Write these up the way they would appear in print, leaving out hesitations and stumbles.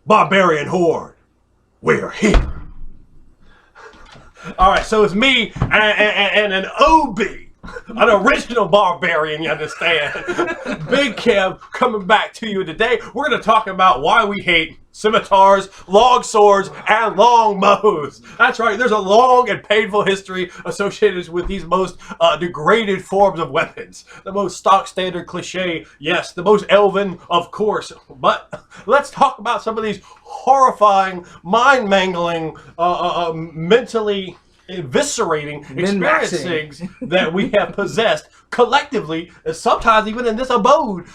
Barbarian Horde, we're here. All right, so it's me and an OB, an original barbarian, you understand? Big Kev coming back to you today. We're going to talk about why we hate scimitars, long swords, and long bows. That's right, there's a long and painful history associated with these most degraded forms of weapons. The most stock standard cliche, yes, the most elven, of course. But let's talk about some of these horrifying, mind-mangling, mentally eviscerating experiences that we have possessed collectively, sometimes even in this abode,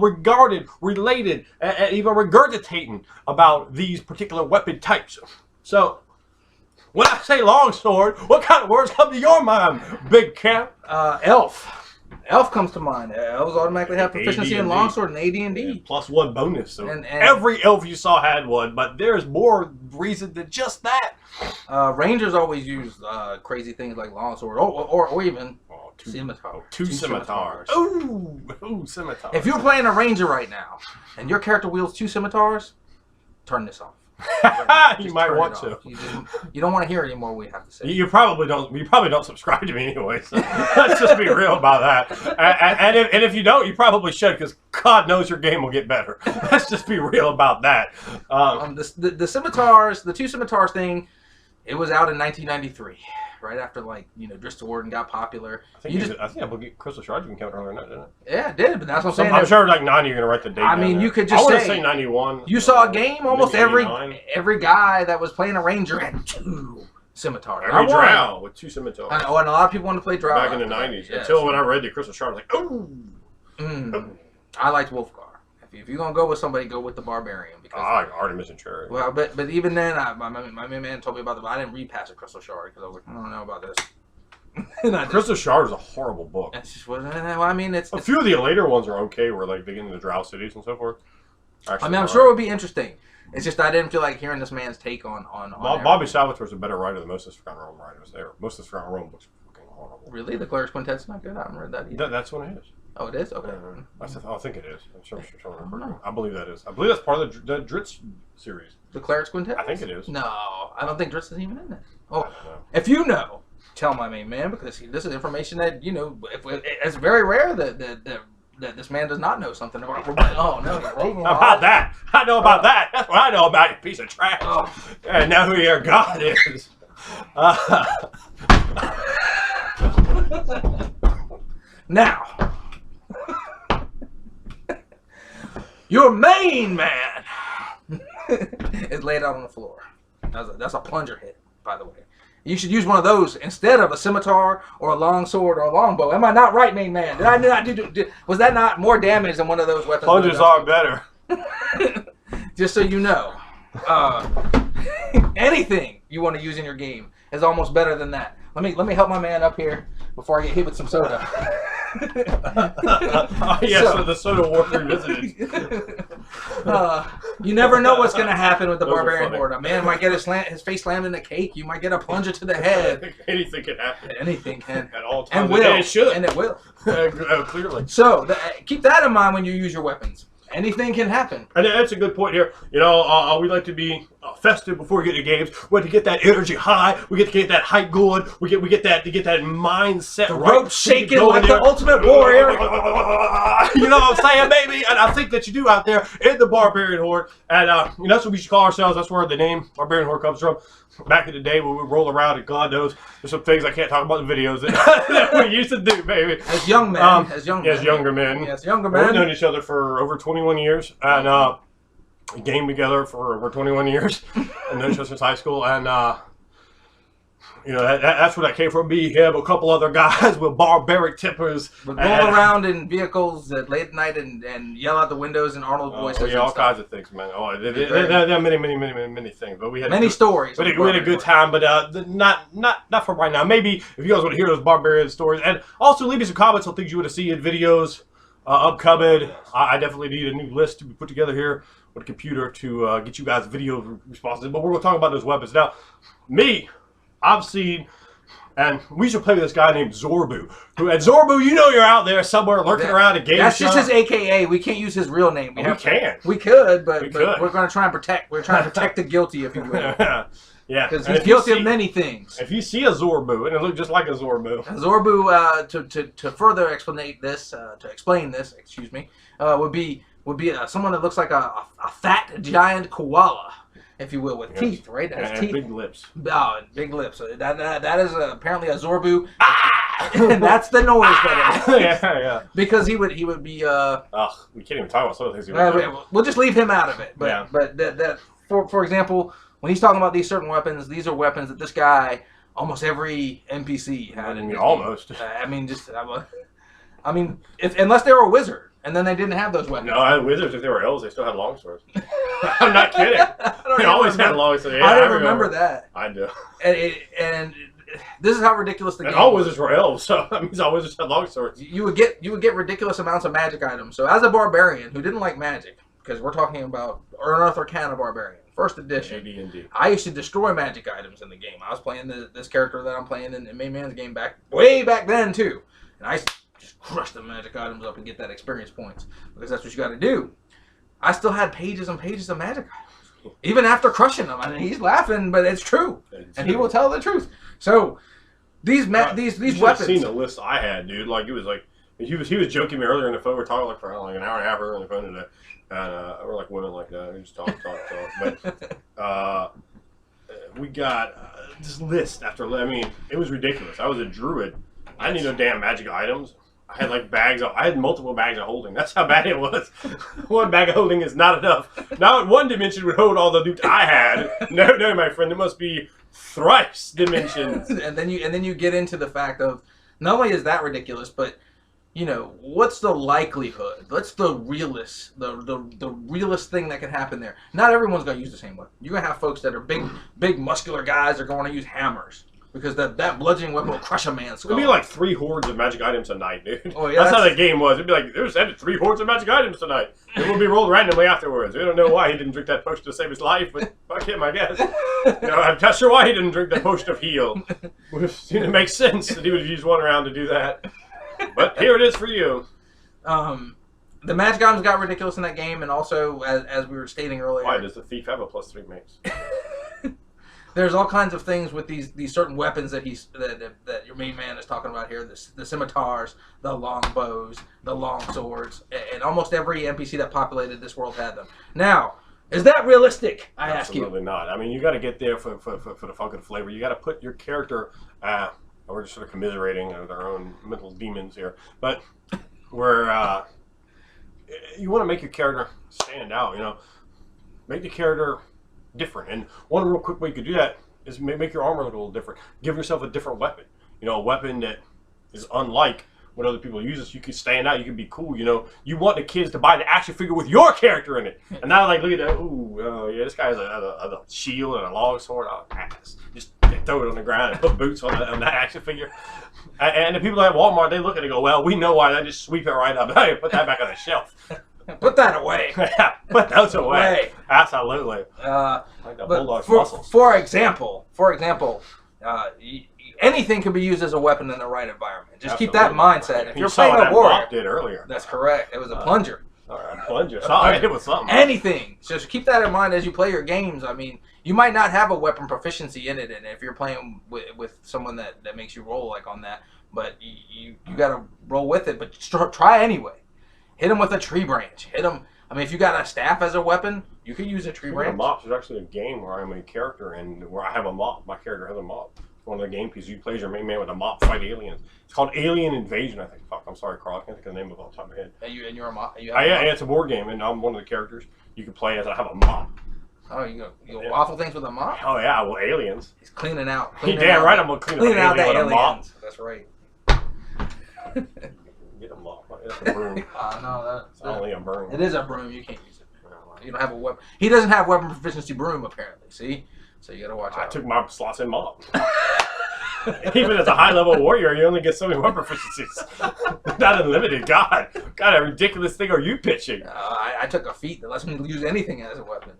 regarded, related, and even regurgitating about these particular weapon types. So, when I say longsword, what kind of words come to your mind, Big Cap? Elf. Elf comes to mind. Elves automatically have proficiency in longsword and AD&D. Yeah, +1 bonus. So and every elf you saw had one, but there's more reason than just that. Rangers always use crazy things like longsword or even scimitar. Two scimitars. Ooh, scimitars. If you're playing a ranger right now and your character wields 2 scimitars, turn this off. You might want to. You don't want to hear anymore what we have to say. You probably don't subscribe to me anyway. So let's just be real about that. And if you don't, you probably should, because God knows your game will get better. Let's just be real about that. The scimitars, the 2 scimitars thing, it was out in 1993, right after Driscoll Warden got popular. I think Crystal Shards can count earlier than that, didn't it? Yeah, it did, but that's what I'm saying. I'm sure 90 you're gonna write the date. I mean, you could just say 91. You saw a game, almost every guy that was playing a ranger had 2 scimitars. Every drow with 2 scimitars. I know, and a lot of people wanted to play drow back in the 90s. Yeah, until when I read the Crystal Shards, I was like, I liked Wolfgar. If you're gonna go with somebody, go with the barbarian. Because Artemis and Cherry. Well, but even then, my man told me about it. But I didn't read past the Crystal Shard because I was like, I don't know about this. Crystal Shard is a horrible book. It's just I mean, it's a few of the later ones are okay, where they get into the Drow cities and so forth. Actually, I'm sure it would be interesting. It's just I didn't feel like hearing this man's take on Bobby Salvatore's a better writer than most of the Forgotten Realm writers there. Most of the Forgotten Realm books are fucking horrible. Really? The Clerics Quintet's not good? I haven't read that either. That's what it is. Oh, it is? Okay. I think it is. I believe that is. I believe that's part of the Dritz series. The Clerics Quintet? I think it is. No, I don't think Dritz is even in it. Oh, no. If you know, tell my main man, because this is information that, it's very rare that this man does not know something about. Oh, no. About that. I know about that. That's what I know about, you piece of trash. Oh. And know who your God is. Now, your main man is laid out on the floor. That's a plunger hit, by the way. You should use one of those instead of a scimitar or a long sword or a longbow. Am I not right, main man? Did I not was that not more damage than one of those weapons? Plungers are better. Just so you know, anything you want to use in your game is almost better than that. Let me help my man up here before I get hit with some soda. So the soda war revisited. You never know what's going to happen with the Barbarian Horde. A man might get his face slammed in a cake. You might get a plunger to the head. Anything can happen. Anything can. At all times. And will. And it should. And it will. Clearly. So keep that in mind when you use your weapons. Anything can happen. And that's a good point here. We like to be festive before we get to games. We want to get that energy high. We get to get that hype going. We get that mindset right. Rope shaking like the ultimate warrior. You know what I'm saying, baby? And I think that you do out there in the Barbarian Horde. And that's what we should call ourselves. That's where the name Barbarian Horde comes from. Back in the day when we roll around, and God knows there's some things I can't talk about in the videos that we used to do, baby. As young men, as younger men. We've known each other for over 21 years, and gamed together for over 21 years, and known each other since high school, and that's where that came from. Me, him, a couple other guys with barbaric tempers. Would roll around in vehicles at late at night and yell out the windows in Arnold voices. Yeah, all kinds of things, man. There are many things. But we had many stories. We had a good time, but not for right now. Maybe if you guys want to hear those barbarian stories, and also leave me some comments on things you want to see in videos upcoming. I definitely need a new list to be put together here with a computer to get you guys video responses. But we're going to talk about those weapons now. I've seen And we should play with this guy named Zorbu. And Zorbu, you know you're out there somewhere lurking around a game That's shop. just his AKA. We can't use his real name. We can. We could, but We could. we're going to try and protect. We're trying to protect the guilty, if you will. Yeah. Because he's guilty of many things. If you see a Zorbu, and it looks just like a Zorbu. Zorbu, to further explain this, excuse me, would be someone that looks like a fat giant koala, if you will, with teeth, right? That has teeth. Big lips. Oh, big lips. So that is apparently a Zorbu. And that's the noise that it is. Yeah. Because he would be. Ugh, we can't even talk about some of the things he would do. We'll just leave him out of it. But Yeah. but that for example, when he's talking about these certain weapons, these are weapons that this guy, almost every NPC had. I mean, almost. Unless they were a wizard. And then they didn't have those weapons. No, I had wizards. If they were elves, they still had longswords. I'm not kidding. They always had longswords. Yeah, I don't remember that. I do. And this is how ridiculous the game all was. wizards were elves, so that means all wizards had longswords. You would get ridiculous amounts of magic items. So as a barbarian who didn't like magic, because we're talking about Unearth Arcana Barbarian, first edition, AD&D. I used to destroy magic items in the game. I was playing this character that I'm playing in Main Man's game way back then too, and I used to just crush the magic items up and get that experience points, because that's what you got to do. I still had pages and pages of magic items, even after crushing them. I mean, he's laughing, but it's true, and he will tell the truth. So these weapons. You should have seen the list I had, dude. Like it was like he was joking me earlier on the phone. We were talking like for like an hour and a half earlier on the phone today, and we're like women like that. We just talk. But we got this list after. I mean, it was ridiculous. I was a druid. I didn't need no damn magic items. I had like I had multiple bags of holding. That's how bad it was. One bag of holding is not enough. Now one dimension would hold all the loot I had. No, my friend, there must be thrice dimensions. and then you get into the fact of, not only is that ridiculous, but you know, what's the likelihood? What's the realist thing that can happen there? Not everyone's gonna use the same weapon. You're gonna have folks that are big muscular guys are going to use hammers. Because that bludgeoning weapon will crush a man's skull. It'd be like 3 hordes of magic items a night, dude. Oh, yeah, that's how the game was. It'd be like, there's 3 hordes of magic items tonight. It will be rolled randomly afterwards. We don't know why he didn't drink that potion to save his life, but fuck him, I guess. I'm not sure why he didn't drink that potion of heal. It makes sense that he would use one round to do that. But here it is for you. The magic items got ridiculous in that game, and also, as we were stating earlier... Why does the thief have a +3 mace? There's all kinds of things with these certain weapons that that your main man is talking about here. The scimitars, the long bows, the long swords, and almost every NPC that populated this world had them. Now, is that realistic? I ask you. Absolutely not. I mean, you got to get there for the funk of the flavor. You got to put your character. We're just sort of commiserating with our own mental demons here, but you want to make your character stand out. You know, make the character different. And one real quick way you could do that is make your armor look a little different. Give yourself a different weapon. You know, a weapon that is unlike what other people use. So you can stand out. You can be cool. You know, you want the kids to buy the action figure with your character in it. And now, like, look at that. Ooh, yeah, this guy has a shield and a long sword. Oh, ass. Just throw it on the ground and put boots on that action figure. And the people at Walmart, they look at it and go, well, we know why. They just sweep it right up. Hey, put that back on the shelf. Put that away. Put those away. Absolutely. Like the bulldog's muscles. For example, anything can be used as a weapon in the right environment. Just keep that mindset. If you're playing a warrior, did earlier. That's correct. It was a plunger. All right, plunger. It was something. Anything. Just keep that in mind as you play your games. I mean, you might not have a weapon proficiency in it, and if you're playing with someone that makes you roll like on that, but you got to roll with it. But try anyway. Hit him with a tree branch. Hit him. I mean, if you got a staff as a weapon, you could use a tree branch. Mops. There's actually a game where I'm a character and where I have a mop. My character has a mop. It's one of the game pieces. You play as your main man with a mop fight aliens. It's called Alien Invasion, I think. Fuck, I'm sorry, Carl. I can't think of the name of it off the top of my head. And you're a mop? Yeah, it's a board game, and I'm one of the characters. You can play as I have a mop. Oh, you go waffle things with a mop? Oh, yeah, well, aliens. He's cleaning out. Damn right I'm going to clean out the aliens. Mop. That's right. Get a mop. That's a broom. No, that's only a broom. It is a broom. You can't use it. You don't have a weapon. He doesn't have weapon proficiency broom, apparently. See? So you got to watch out. I took my slots in mop. Even as a high-level warrior, you only get so many weapon proficiencies. Not unlimited. God, a ridiculous thing are you pitching? I took a feat that lets me use anything as a weapon.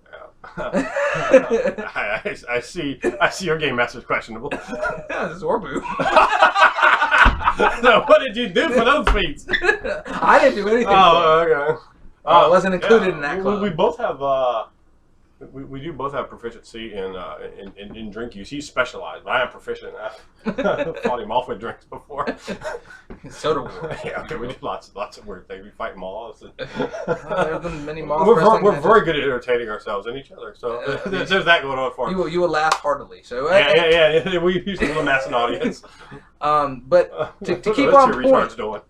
I see your game master's questionable. This is Orbu. So what did you do for those feats? I didn't do anything. Oh, okay. I wasn't included in that club. We both have we do both have proficiency in drink use. He's specialized, but I am proficient in that. Fought him off with drinks before. Soda war. Yeah, okay, we do lots of weird things. We fight moths. There's been many moths. We're very good at entertaining ourselves and each other. So there's that going on for us. You will laugh heartily. So yeah. We used to amass an audience. But to keep What's on your point, retards doing?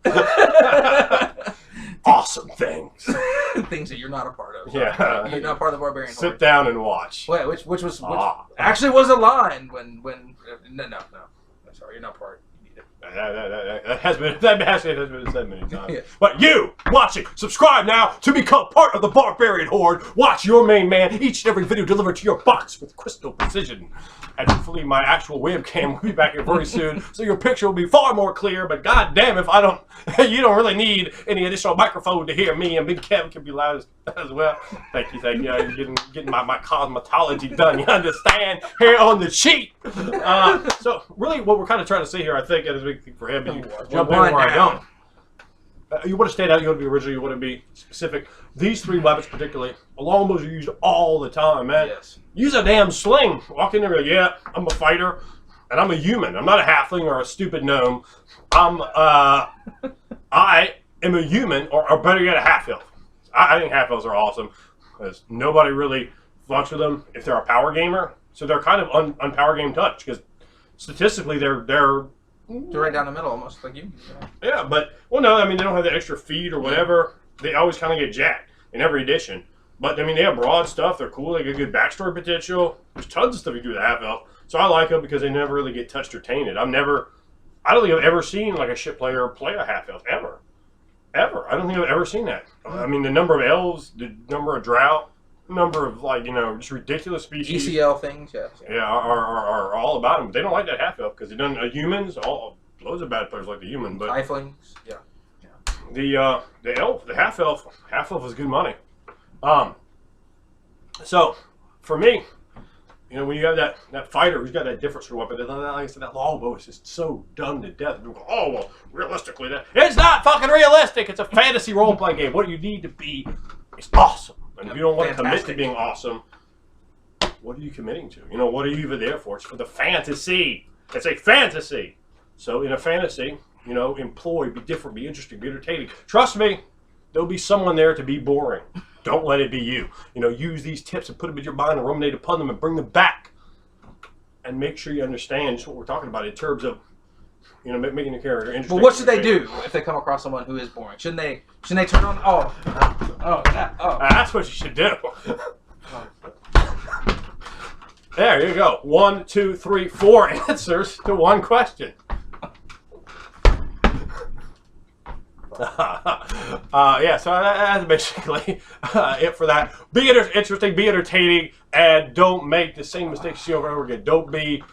Awesome things. Things that you're not a part of. Yeah, you're not part of the barbarian. Sit down and watch. Wait, which actually was a line when no. I'm sorry, you're not part. You need it. That has been said many times. Yeah. But you watching, subscribe now to become part of the Barbarian Horde. Watch your main man each and every video delivered to your box with crystal precision. And hopefully my actual webcam will be back here very soon, so your picture will be far more clear. But goddamn, if I don't, you don't really need any additional microphone to hear me, and Big Kev can be loud as well. Thank you. You're getting my cosmetology done. You understand? Here on the cheap. So really, what we're kind of trying to say here, I think, is a big thing for him. But you jump in where I don't. You want to stand out. You want to be original. You want to be specific. These three weapons, particularly, longbows, are used all the time, man. Yes. Use a damn sling. Walk in there and go, yeah, I'm a fighter, and I'm a human. I'm not a halfling or a stupid gnome. I am a human, or better yet, a half-elf. I think half-elves are awesome, because nobody really fucks with them if they're a power gamer. So they're kind of unpower game touch, because statistically they're right down the middle, almost like you. Yeah, but well, no, I mean they don't have the extra feet or whatever. They always kind of get jacked in every edition. But I mean they have broad stuff. They're cool. They get good backstory potential. There's tons of stuff you do with a half elf. So I like them because they never really get touched or tainted. I don't think I've ever seen like a ship player play a half elf ever. I don't think I've ever seen that. I mean the number of elves, the number of drought, number of just ridiculous species. ECL things, yes. Yeah, are all about them. But they don't like that half elf because they don't. Humans, loads of bad players like the human, but Tieflings, yeah. The elf, the half elf is good money. So for me, when you have that fighter who's got that different sort of weapon, like I said, that longbow is just so done to death. People go, oh well, realistically, it's not fucking realistic. It's a fantasy role playing game. What you need to be is awesome. And if you don't want to commit to being awesome, what are you committing to? What are you even there for? It's for the fantasy. It's a fantasy. So in a fantasy, employ, be different, be interesting, be entertaining. Trust me, there'll be someone there to be boring. Don't let it be you. Use these tips and put them in your mind and ruminate upon them and bring them back. And make sure you understand just what we're talking about in terms of, making the character interesting. Well, what should they do if they come across someone who is boring? Shouldn't they turn on? That's what you should do. There you go. 1, 2, 3, 4 answers to one question. Yeah, so that's basically it for that. Be interesting, be entertaining, and don't make the same mistakes you see over and over again. Don't be